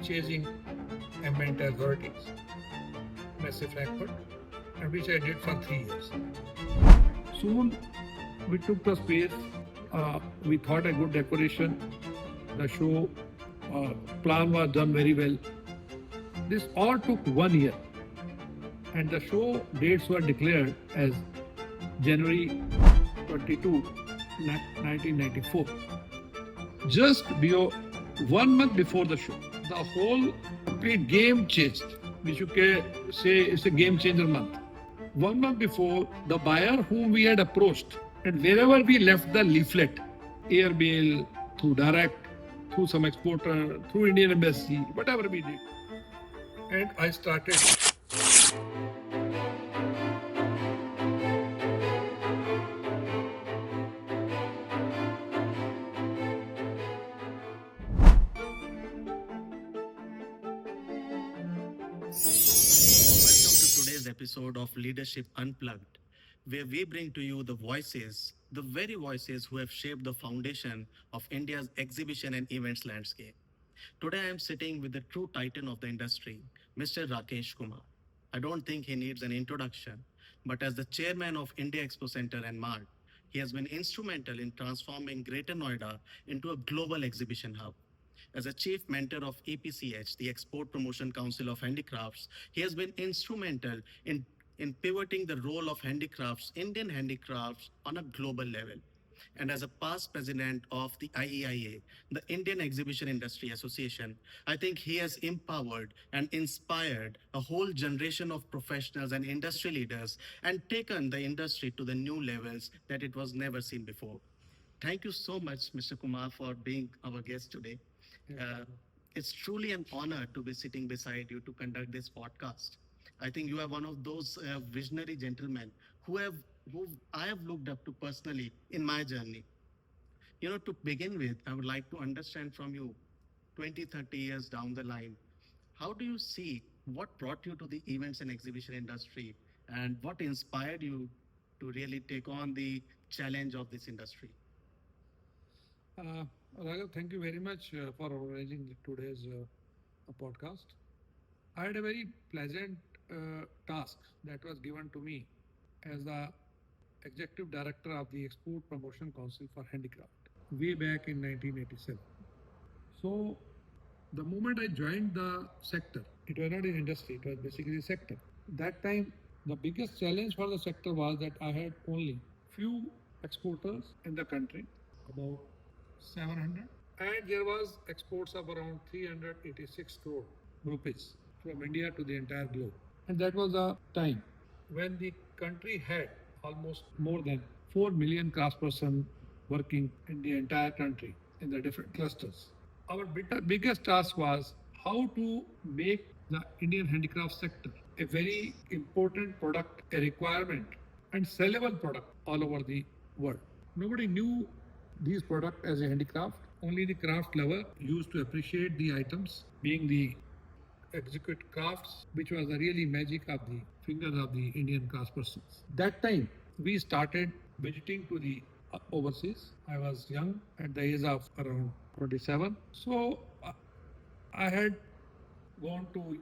chasing ambient authorities, massive Frankfurt, and which I did for 3 years. Soon we took the space. We thought a good decoration. The show plan was done very well. This all took 1 year, and the show dates were declared as January 22, 1994. Just before 1 month before the show, the whole complete game changed, which you can say is a game changer month. 1 month before, the buyer whom we had approached, and wherever we left the leaflet, airmail, through direct, through some exporter, through Indian embassy, whatever we did, and I started. Welcome to today's episode of Leadership Unplugged, where we bring to you the very voices who have shaped the foundation of India's exhibition and events landscape. Today I am sitting with the true titan of the industry, Mr. Rakesh Kumar. I don't think he needs an introduction, but as the chairman of India Expo Center and Mart, he has been instrumental in transforming Greater Noida into a global exhibition hub. As a chief mentor of EPCH, the Export Promotion Council of Handicrafts, he has been instrumental in pivoting the role of Indian handicrafts, on a global level. And as a past president of the IEIA, the Indian Exhibition Industry Association, I think he has empowered and inspired a whole generation of professionals and industry leaders and taken the industry to the new levels that it was never seen before. Thank you so much, Mr. Kumar, for being our guest today. Uh, it's truly an honor to be sitting beside you to conduct this podcast. I think you are one of those visionary gentlemen who have who I have looked up to personally in my journey. To begin with, I would like to understand from you 20, 30 years down the line, how do you see what brought you to the events and exhibition industry and what inspired you to really take on the challenge of this industry? Raghav, thank you very much for organizing today's podcast. I had a very pleasant task that was given to me as the executive director of the Export Promotion Council for Handicraft way back in 1987. So, the moment I joined the sector, it was not an industry, it was basically a sector. That time, the biggest challenge for the sector was that I had only few exporters in the country, about 700, and there was exports of around 386 crore rupees from India to the entire globe. And that was a time when the country had almost more than 4 million craftspersons working in the entire country in the different clusters. Our biggest task was how to make the Indian handicraft sector a very important product, a requirement, and sellable product all over the world. Nobody knew these products as a handicraft. Only the craft lover used to appreciate the items, being the execute crafts, which was the really magic of the fingers of the Indian craftspersons. That time, we started visiting to the overseas. I was young at the age of around 27. So I had gone to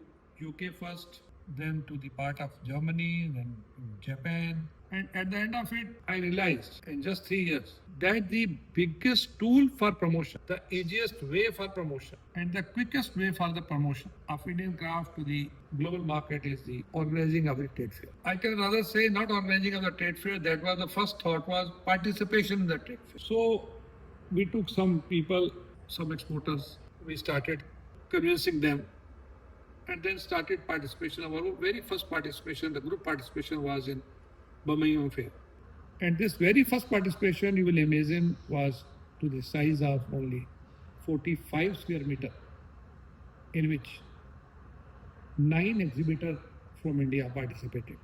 UK first, then to the part of Germany, then Japan. And at the end of it, I realized in just 3 years that the biggest tool for promotion, the easiest way for promotion, and the quickest way for the promotion of Indian craft to the global market is the organizing of the trade fair. I can rather say not organizing of the trade fair, that was the first thought was participation in the trade fair. So we took some people, some exporters, we started convincing them and then started participation. Our very first participation, the group participation was in Birmingham Fair. And this very first participation, you will imagine, was to the size of only 45 square meter, in which 9 exhibitors from India participated.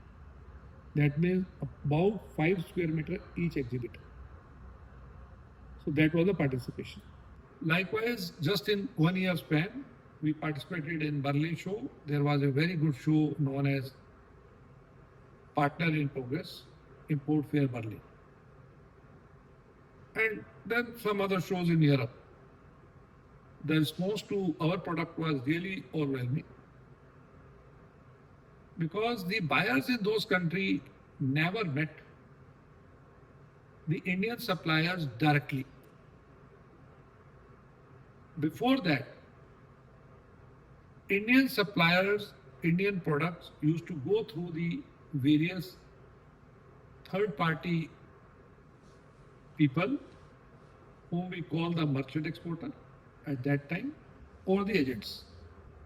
That means about 5 square meter each exhibitor. So that was the participation. Likewise, just in 1 year span, we participated in Berlin show. There was a very good show known as Partner in Progress, Import Fair Berlin. And then some other shows in Europe. the response to our product was really overwhelming because the buyers in those countries never met the Indian suppliers directly. Before that, Indian suppliers, Indian products used to go through the various third party people whom we call the merchant exporter at that time or the agents.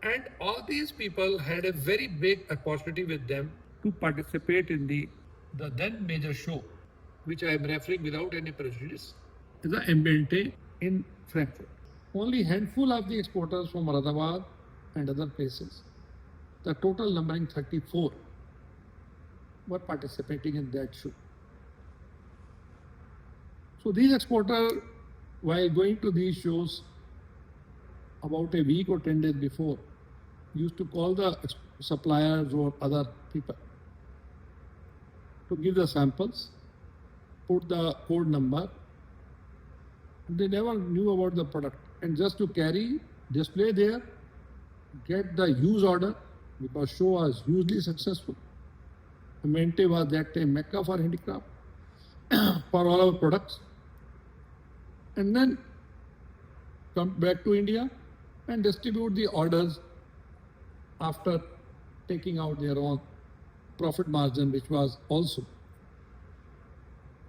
And all these people had a very big opportunity with them to participate in the then major show, which I am referring without any prejudice, is the Ambiente in Frankfurt. Only handful of the exporters from Moradabad and other places, the total numbering 34, were participating in that show. So these exporters, while going to these shows about a week or 10 days before, used to call the suppliers or other people to give the samples, put the code number. They never knew about the product, and just to carry, display there, get the use order, because show was hugely successful. Mente was that time Mecca for handicraft for all our products, and then come back to India and distribute the orders after taking out their own profit margin, which was also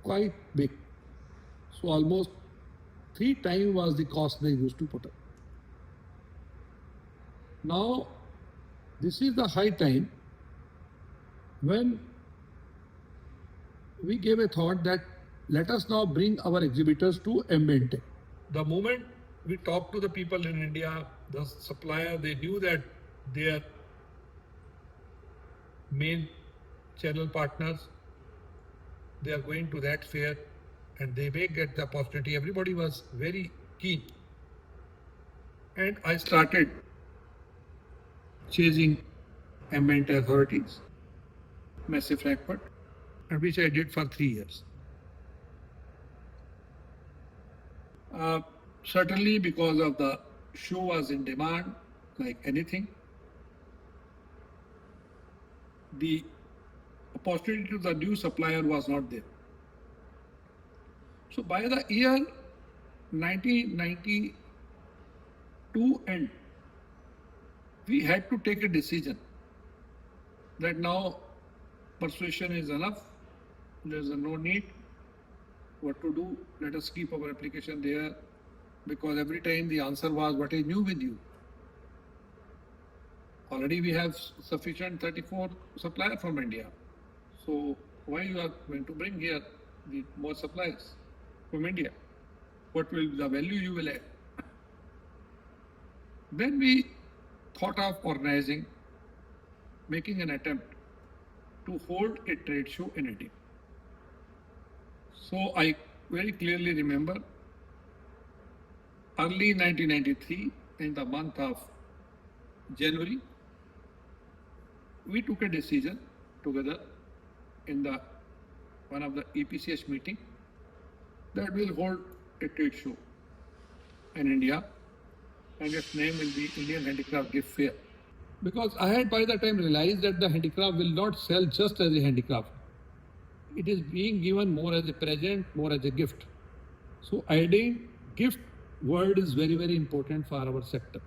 quite big. So almost 3 times was the cost they used to put up. Now, this is the high time when we gave a thought that let us now bring our exhibitors to Ambiente. The moment we talked to the people in India, the supplier, they knew that their main channel partners, they are going to that fair and they may get the opportunity. Everybody was very keen. And I started chasing Ambiente authorities, Massive Frankfurt, and which I did for 3 years. Certainly because of the show was in demand like anything. The opportunity to the new supplier was not there. So by the year 1992 end, we had to take a decision that now persuasion is enough. There's no need. What to do? Let us keep our application there, because every time the answer was, what is new with you? Already we have sufficient 34 suppliers from India. So why you are going to bring here the more suppliers from India? What will be the value you will add? Then we thought of organizing, making an attempt to hold a trade show in India. So I very clearly remember early 1993, in the month of January, we took a decision together in one of the EPCH meeting that we'll hold a trade show in India, and its name will be Indian Handicraft Gift Fair. Because I had by the time realized that the handicraft will not sell just as a handicraft. It is being given more as a present, more as a gift. So adding gift word is very, very important for our sector.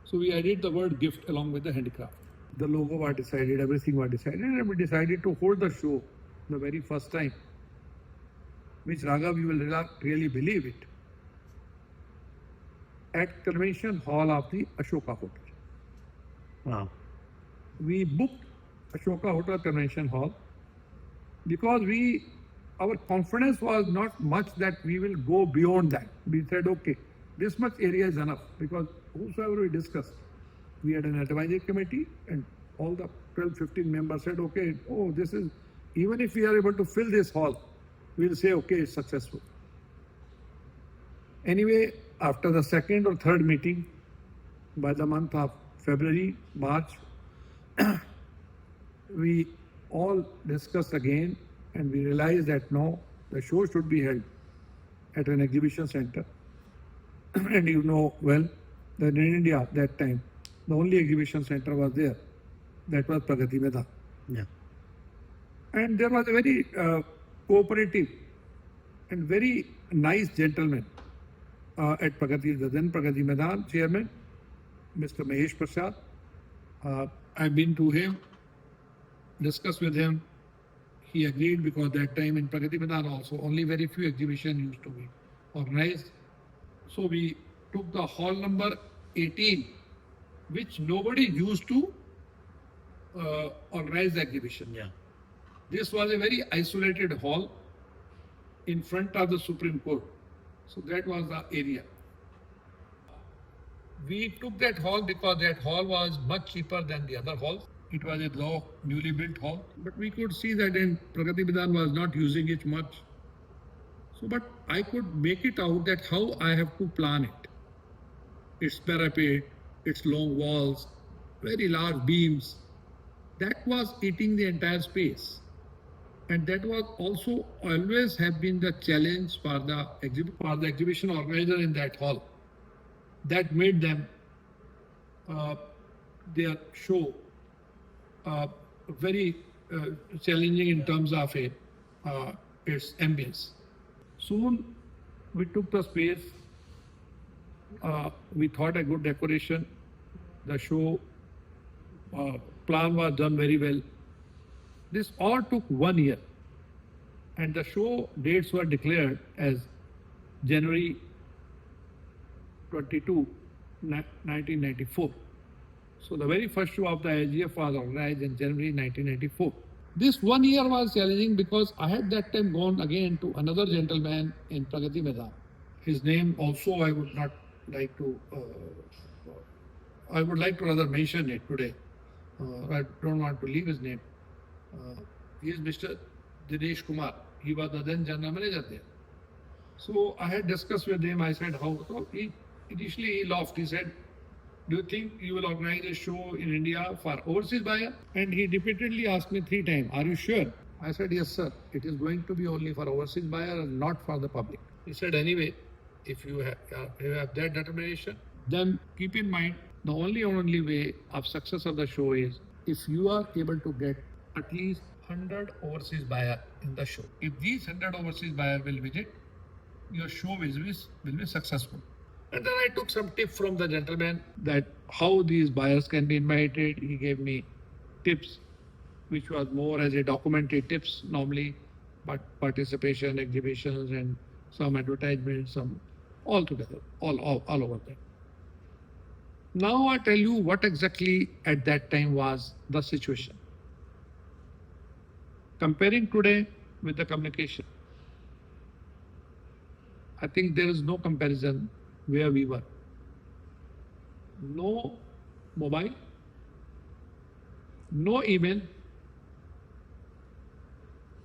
So we added the word gift along with the handicraft. The logo was decided, everything was decided, and we decided to hold the show the very first time, which Raghav, you will really believe it, at Convention Hall of the Ashoka Hotel. Wow. We booked Ashoka Hotel Convention Hall because our confidence was not much that we will go beyond that. We said, okay, this much area is enough, because whosoever we discussed, we had an advisory committee and all the 12, 15 members said, okay, this is, even if we are able to fill this hall, we'll say, okay, it's successful. Anyway, after the second or third meeting, by the month of February, March, we all discussed again and we realized that no, the show should be held at an exhibition center and you know well that in India that time, the only exhibition center was there. That was Pragati Maidan. Yeah. And there was a very cooperative and very nice gentleman at Pragati, the then Pragati Maidan chairman, Mr. Mahesh Prasad. I've been to him, discussed with him. He agreed because that time in Pragati Maidan also only very few exhibitions used to be organized. So we took the hall number 18, which nobody used to organize the exhibition. Yeah. This was a very isolated hall in front of the Supreme Court. So that was the area. We took that hall because that hall was much cheaper than the other halls. It was a low, newly built hall. But we could see that in Pragati Maidan was not using it much. So, but I could make it out that how I have to plan it. Its parapet, its long walls, very large beams. That was eating the entire space. And that was also always have been the challenge for the exhibition organizer in that hall. That made them their show very challenging in terms of its ambience. Soon we took the space. We thought a good decoration. The show plan was done very well. This all took 1 year, and the show dates were declared as January 22, 1994. So the very first show of the IGF was organized in January 1994. This 1 year was challenging because I had that time gone again to another gentleman in Pragati Maidan. His name also I would not like to, I would like to rather mention it today. I don't want to leave his name. He is Mr. Rakesh Kumar. He was the then general manager there. So I had discussed with him. I said, how? So initially he laughed. He said, do you think you will organize a show in India for overseas buyer? And he repeatedly asked me 3 times, are you sure? I said, yes, sir. It is going to be only for overseas buyer and not for the public. He said, anyway, if you have that determination, then keep in mind the only way of success of the show is if you are able to get at least 100 overseas buyer in the show. If these 100 overseas buyer will visit, your show will be successful. And then I took some tip from the gentleman that how these buyers can be invited. He gave me tips, which was more as a documented tips normally, but participation, exhibitions, and some advertisements, some all together, all over that. Now I tell you what exactly at that time was the situation. Comparing today with the communication, I think there is no comparison where we were. No mobile, no email,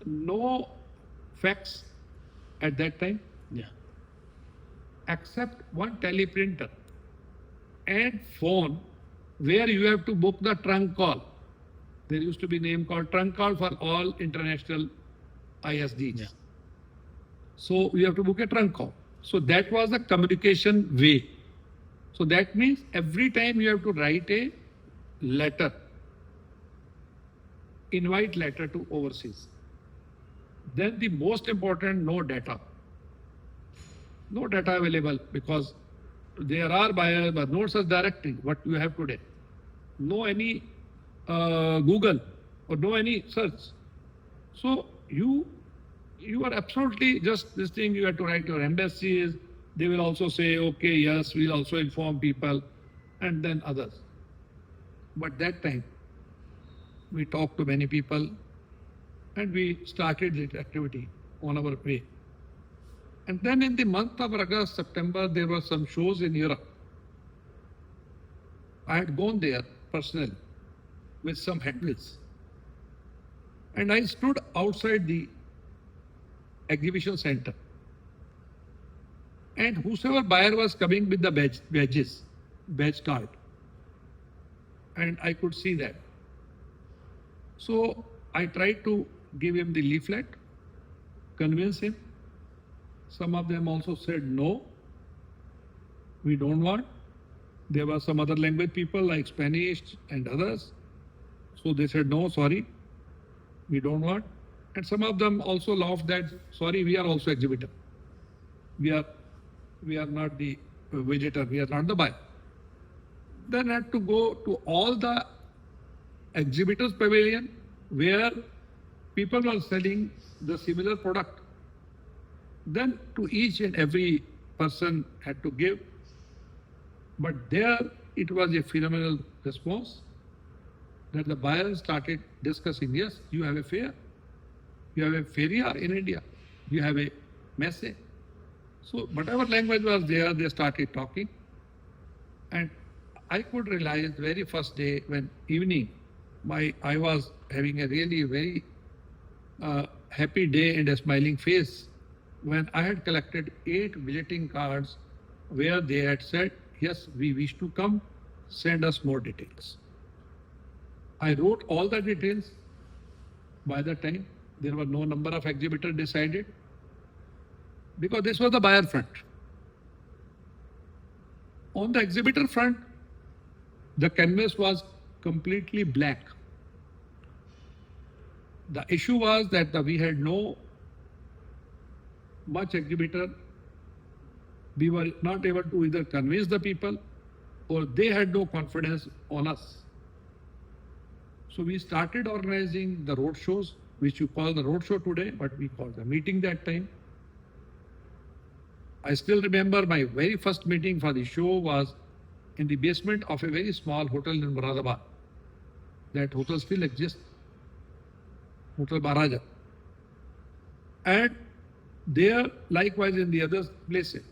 no fax at that time. Yeah. Except one teleprinter and phone where you have to book the trunk call. There used to be a name called trunk call for all international ISDs. Yeah. So you have to book a trunk call. So that was the communication way. So that means every time you have to write a letter, invite letter to overseas. Then the most important, no data. No data available because there are buyers, but no such directory, what you have today. No any Google or no any search. So you are absolutely just this thing. You have to write your embassies. They will also say, okay, yes, we'll also inform people, and then others. But that time, we talked to many people, and we started this activity on our way. And then in the month of August, September, there were some shows in Europe. I had gone there personally with some headwinds. And I stood outside the exhibition center. And whosoever buyer was coming with the badge card. And I could see that. So I tried to give him the leaflet, convince him. Some of them also said no. We don't want. There were some other language people like Spanish and others. So they said, no, sorry, we don't want. And some of them also laughed that, sorry, we are also exhibitor. We are, we are not the visitor, we are not the buyer. Then had to go to all the exhibitors pavilion where people were selling the similar product. Then to each and every person had to give. But there it was a phenomenal response that the buyers started discussing, yes, you have a fair, you have a feria in India, you have a messe. So whatever language was there, they started talking. And I could realize very first day when evening, I was having a really very happy day and a smiling face when I had collected 8 visiting cards where they had said, yes, we wish to come, send us more details. I wrote all the details. By the time there were no number of exhibitors decided because this was the buyer front. On the exhibitor front, the canvas was completely black. The issue was that we had no much exhibitor. We were not able to either convince the people or they had no confidence on us. So we started organizing the road shows, which you call the road show today, but we call the meeting that time. I still remember my very first meeting for the show was in the basement of a very small hotel in Moradabad. That hotel still exists, Hotel Maharaja. And there, likewise in the other places,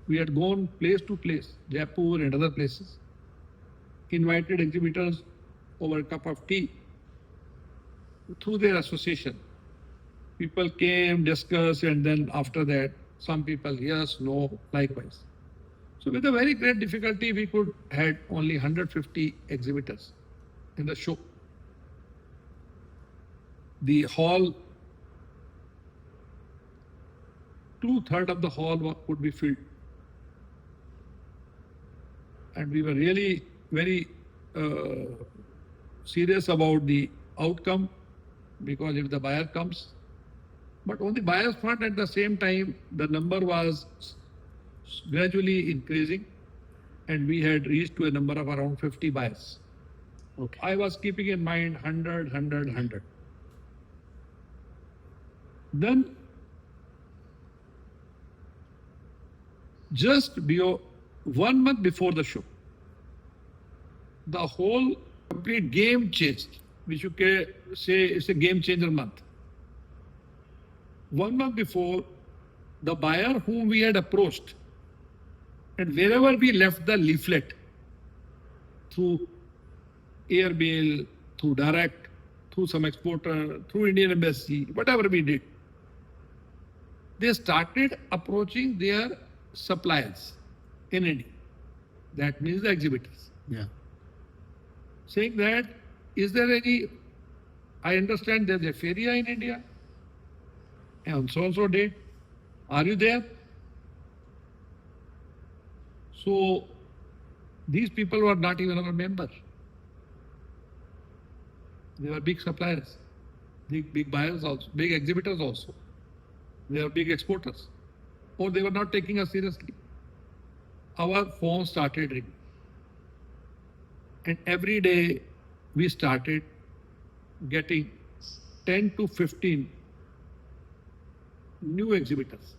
we had gone place to place, Jaipur and other places, invited exhibitors over a cup of tea through their association. People came, discussed, and then after that, some people, yes, no, likewise. So with a very great difficulty, we could had only 150 exhibitors in the show. The hall, 2/3 of the hall would be filled. And we were really very serious about the outcome because if the buyer comes, but on the buyer's front at the same time, the number was gradually increasing and we had reached to a number of around 50 buyers. Okay. I was keeping in mind 100, 100, 100. Then just 1 month before the show, the whole complete game changed, which you can say is a game changer month. 1 month before, the buyer whom we had approached, and wherever we left the leaflet, through airmail, through direct, through some exporter, through Indian embassy, whatever we did, they started approaching their suppliers in India. That means the exhibitors. Yeah. Saying that, is there any, I understand there's a feria in India on so-and-so date. Are you there? So these people were not even our members. They were big suppliers, big buyers also, big exhibitors also. They were big exporters. Or they were not taking us seriously. Our phone started ringing. And every day we started getting 10 to 15 new exhibitors.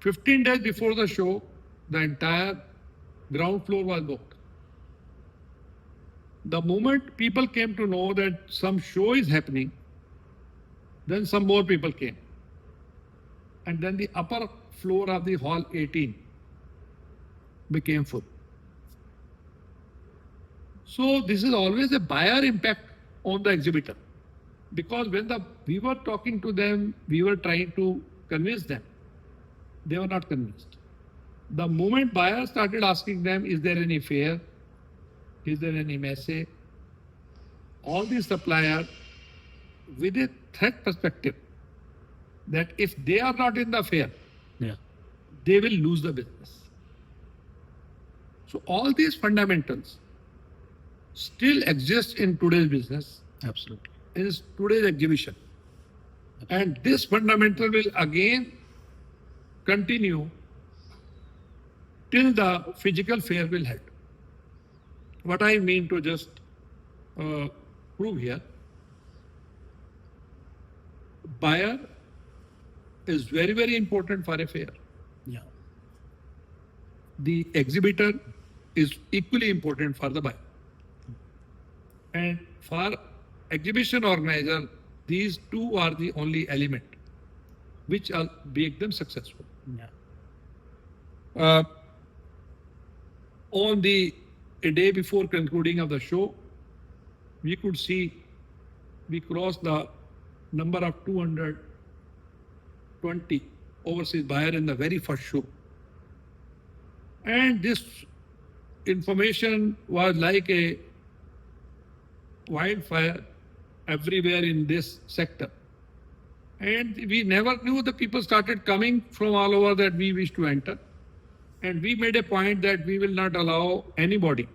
15 days before the show, the entire ground floor was booked. The moment people came to know that some show is happening, then some more people came. And then the upper floor of the hall 18 became full. So this is always a buyer impact on the exhibitor. Because when we were talking to them, we were trying to convince them. They were not convinced. The moment buyers started asking them, is there any fair? Is there any message? All these suppliers, with a threat perspective, that if they are not in the fair, yeah, they will lose the business. So all these fundamentals still exist in today's business, Absolutely. in today's exhibition. And this fundamental will again continue till the physical fair will end. What I mean to just prove here, buyer is very, very important for a fair. Yeah. The exhibitor is equally important for the buyer. And for exhibition organizer, these two are the only element which will make them successful. Yeah. On the a day before concluding of the show, we could see we crossed the number of 220 overseas buyer in the very first show. And this information was like a wildfire everywhere in this sector. And we never knew the people started coming from all over that we wish to enter. And we made a point that we will not allow anybody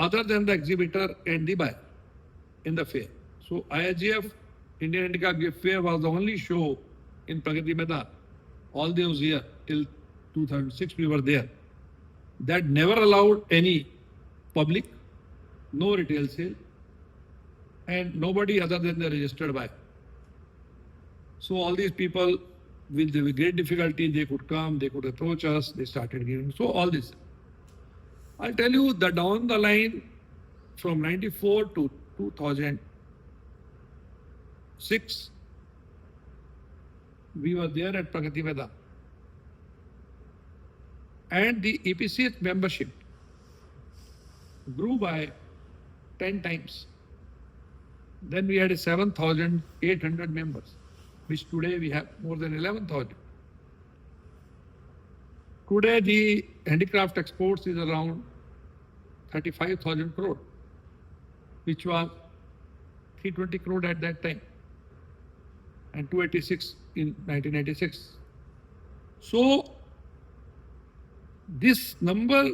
other than the exhibitor and the buyer in the fair. So IIGF, Indian Handicraft Gift Fair, was the only show in Pragati Maidan all those years till 2006 we were there, that never allowed any public, no retail sale, and nobody other than the registered buyer. So all these people with great difficulty, they could come, they could approach us, they started giving. So all this. I'll tell you that down the line from 94 to 2006, we were there at Pragati Maidan. And the EPCH membership grew by 10 times. Then we had 7,800 members, which today we have more than 11,000. Today the handicraft exports is around 35,000 crore, which was 320 crore at that time, and 286 in 1996. So this number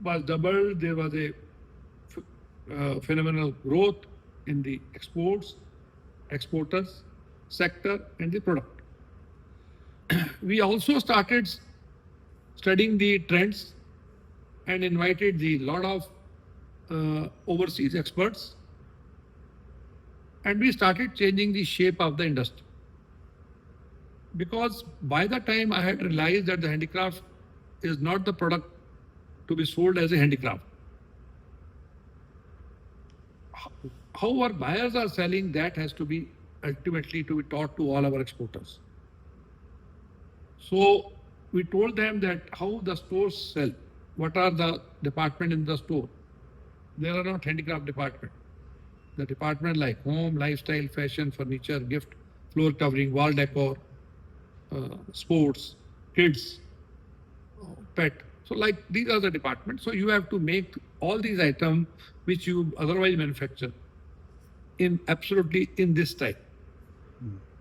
was doubled. There was a phenomenal growth in the exporters sector and the product. We also started studying the trends and invited the lot of overseas experts, and we started changing the shape of the industry. Because by the time I had realized that the handicraft is not the product to be sold as a handicraft. How our buyers are selling, that has to be ultimately to be taught to all our exporters. So we told them that how the stores sell, what are the department in the store. There are not handicraft department. The department like home, lifestyle, fashion, furniture, gift, floor covering, wall decor, sports, kids, pet. So like these are the departments. So you have to make all these items which you otherwise manufacture in absolutely in this type.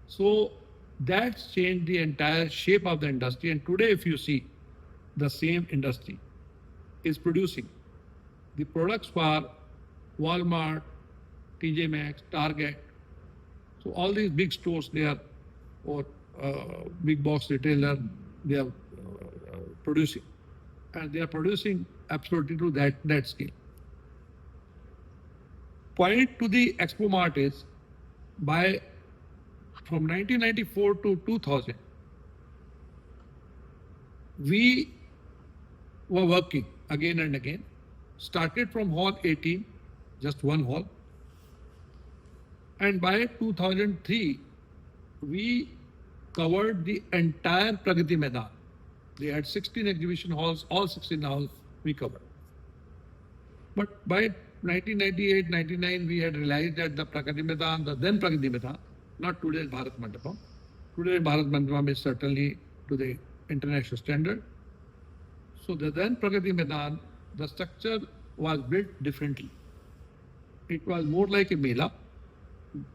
So that's changed the entire shape of the industry. And today, if you see, the same industry is producing the products for Walmart, TJ Maxx, Target. So all these big stores, they are, or big box retailer, they are producing. And they are producing absolutely to that scale. Point to the Expo Mart is, from 1994 to 2000, we were working again and again. Started from hall 18, just one hall. And by 2003, we covered the entire Pragati Maidan. They had 16 exhibition halls, all 16 halls we covered. But by 1998, 99, we had realized that the Pragati Maidan, the then Pragati Maidan, not today's Bharat Mandapam. Today's Bharat Mandapam is certainly to the international standard. So the then Pragati Maidan, the structure was built differently. It was more like a mela,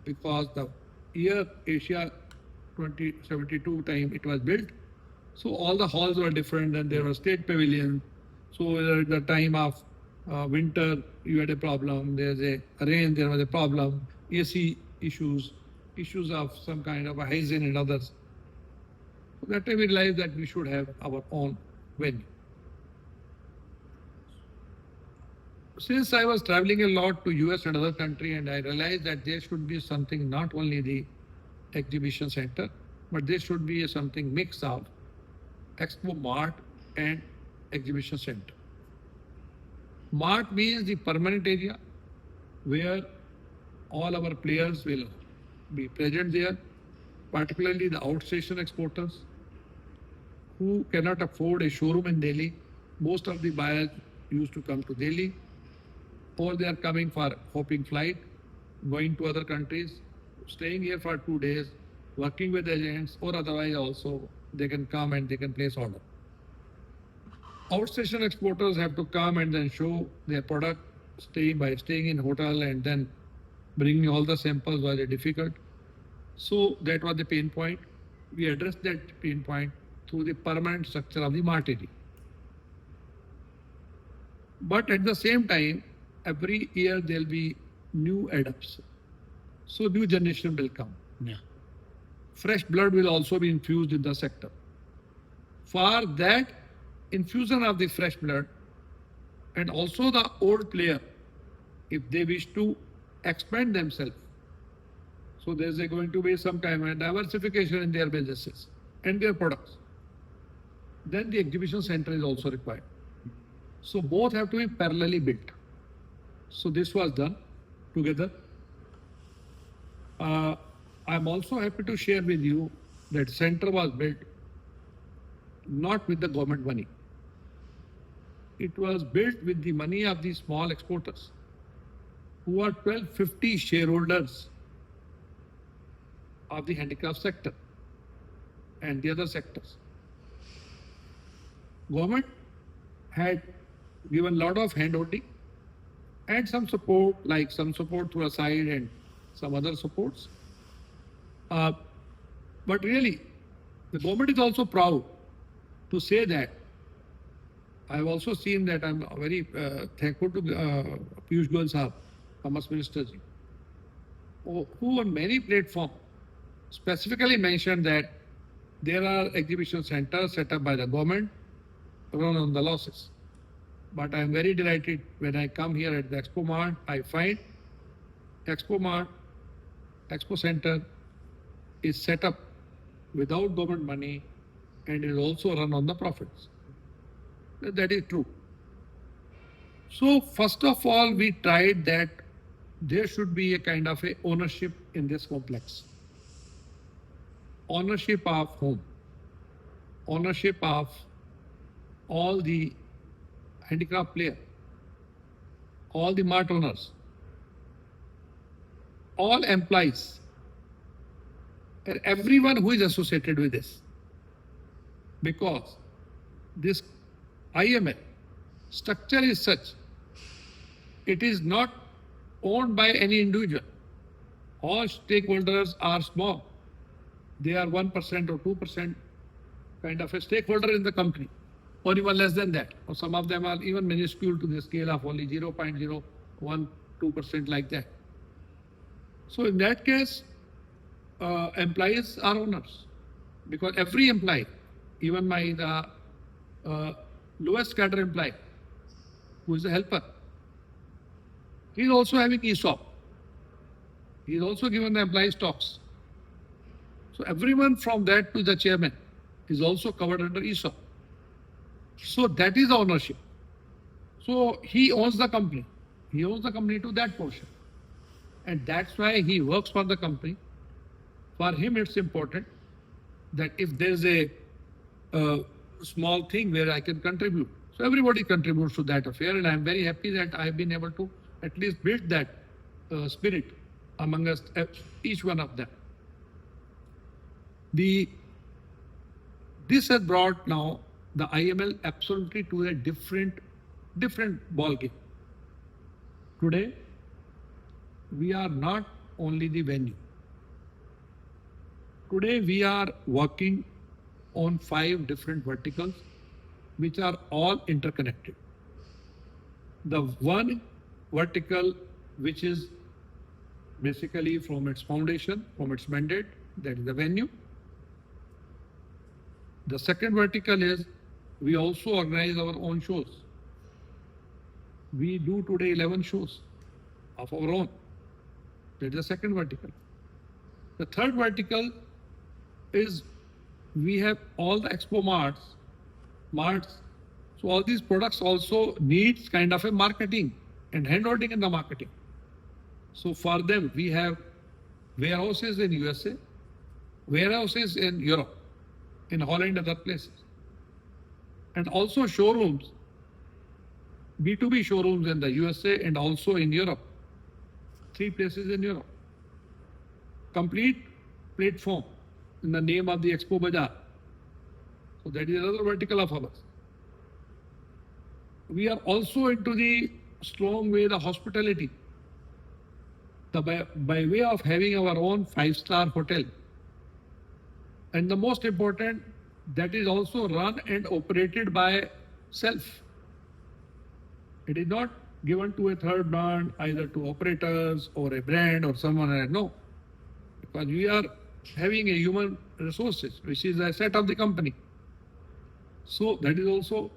because the year Asia 2072 time it was built. So all the halls were different, and there was state pavilion. So at the time of winter, you had a problem. There's a rain, there was a problem. AC issues, issues of some kind of a hygiene and others. So that time we realized that we should have our own venue. Since I was traveling a lot to US and other country, and I realized that there should be something, not only the exhibition center, but there should be something mix of Expo Mart and exhibition center. Mart means the permanent area where all our players will be present there, particularly the outstation exporters who cannot afford a showroom in Delhi. Most of the buyers used to come to Delhi, or they are coming for hopping flight, going to other countries, staying here for 2 days, working with agents, or otherwise also they can come and they can place order. Outstation exporters have to come and then show their product, staying in hotel and then bringing all the samples was difficult. So that was the pain point. We addressed that pain point through the permanent structure of the mart area. But at the same time, every year there will be new adepts. So new generation will come. Yeah. Fresh blood will also be infused in the sector. For that infusion of the fresh blood and also the old player, if they wish to expand themselves, so there's going to be some kind of diversification in their businesses and their products. Then the exhibition center is also required. So both have to be parallelly built. So this was done together. I'm also happy to share with you that center was built not with the government money. It was built with the money of the small exporters who are 1250 shareholders of the handicraft sector and the other sectors. Government had given a lot of handholding and some support, like some support through a side and some other supports. But really, the government is also proud to say that. I've also seen that. I'm very thankful to Piyush Goyal Sahab, Commerce Minister, who on many platforms specifically mentioned that there are exhibition centers set up by the government run on the losses. But I'm very delighted when I come here at the Expo Mart, I find Expo Mart, Expo Center is set up without government money and is also run on the profits. That is true. So first of all, we tried that there should be a kind of a ownership in this complex. Ownership of whom? Ownership of all the handicraft player, all the mart owners, all employees, and everyone who is associated with this. Because this IEML structure is such, it is not owned by any individual. All stakeholders are small. They are 1% or 2% kind of a stakeholder in the company, or even less than that. Or some of them are even minuscule to the scale of only 0.012% like that. So in that case, employees are owners, because every employee, even the lowest cadre employee, who is a helper, he is also having ESOP. He is also given the employee stocks. So everyone from that to the chairman is also covered under ESOP. So that is ownership. So he owns the company. He owns the company to that portion. And that's why he works for the company. For him, it's important that if there's a small thing where I can contribute. So everybody contributes to that affair, and I'm very happy that I've been able to at least build that spirit among us, each one of them. This has brought now the IEML absolutely to a different ball game. Today, we are not only the venue. Today we are working on 5 different verticals which are all interconnected. The one vertical which is basically from its foundation, from its mandate, that is the venue. The second vertical is we also organize our own shows. We do today 11 shows of our own. That is the second vertical. The third vertical is we have all the expo marts. So all these products also needs kind of a marketing and handholding in the marketing. So for them, we have warehouses in USA, warehouses in Europe, in Holland, other places, and also showrooms, B2B showrooms in the USA and also in Europe. 3 places in Europe. Complete platform in the name of the Expo Bazaar. So that is another vertical of ours. We are also into the strong way the hospitality. By way of having our own 5-star hotel. And the most important, that is also run and operated by self. It is not given to a third brand, either to operators or a brand or someone else. No. Because we are having a human resources, which is the asset of the company. So that is also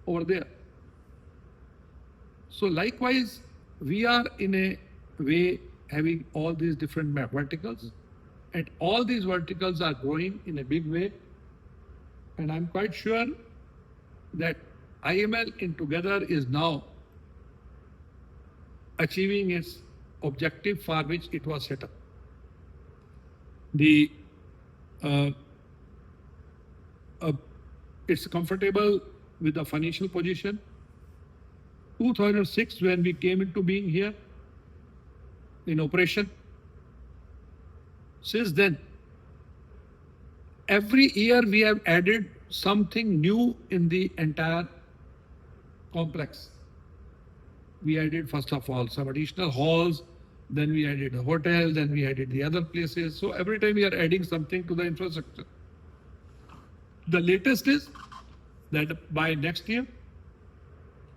over there. So likewise, we are in a way having all these different verticals, and all these verticals are growing in a big way. And I'm quite sure that IEML in together is now achieving its objective for which it was set up. The it's comfortable with the financial position. 2006, when we came into being here in operation, since then, every year we have added something new in the entire complex. We added, first of all, some additional halls, then we added a hotel, then we added the other places. So every time we are adding something to the infrastructure. The latest is that by next year,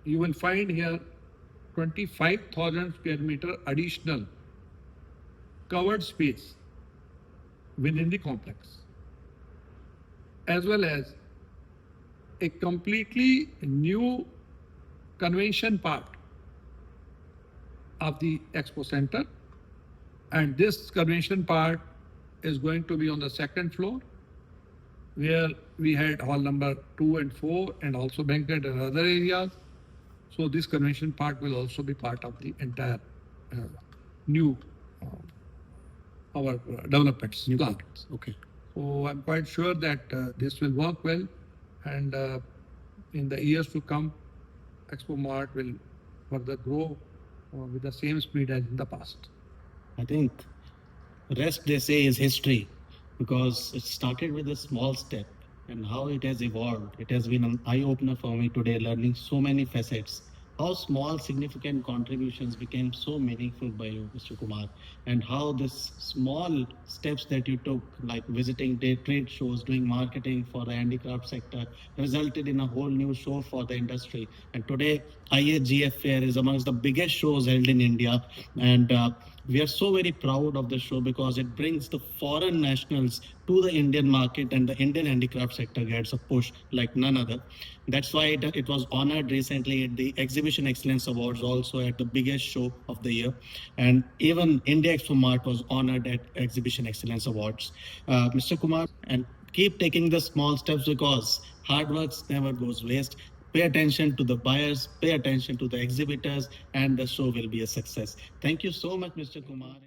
you will find here 25,000 square meter additional covered space within the complex, as well as a completely new convention part of the expo center. And this convention part is going to be on the second floor, where we had hall number 2 and 4 and also banquet and other areas. So this convention part will also be part of the entire new our developments, new plans. Okay. So I'm quite sure that this will work well, and in the years to come, Expo Mart will further grow with the same speed as in the past. I think rest they say is history, because it started with a small step, and how it has evolved. It has been an eye opener for me today, learning so many facets. How small, significant contributions became so meaningful by you, Mr. Kumar, and how this small steps that you took, like visiting trade shows, doing marketing for the handicraft sector, resulted in a whole new show for the industry. And today, IAGF Fair is amongst the biggest shows held in India, and we are so very proud of the show because it brings the foreign nationals to the Indian market, and the Indian handicraft sector gets a push like none other. That's why it was honored recently at the Exhibition Excellence Awards, also at the biggest show of the year. And even India Expo Mart was honored at Exhibition Excellence Awards. Mr. Kumar, and keep taking the small steps, because hard work never goes waste. Pay attention to the buyers, pay attention to the exhibitors, and the show will be a success. Thank you so much, Mr. Kumar.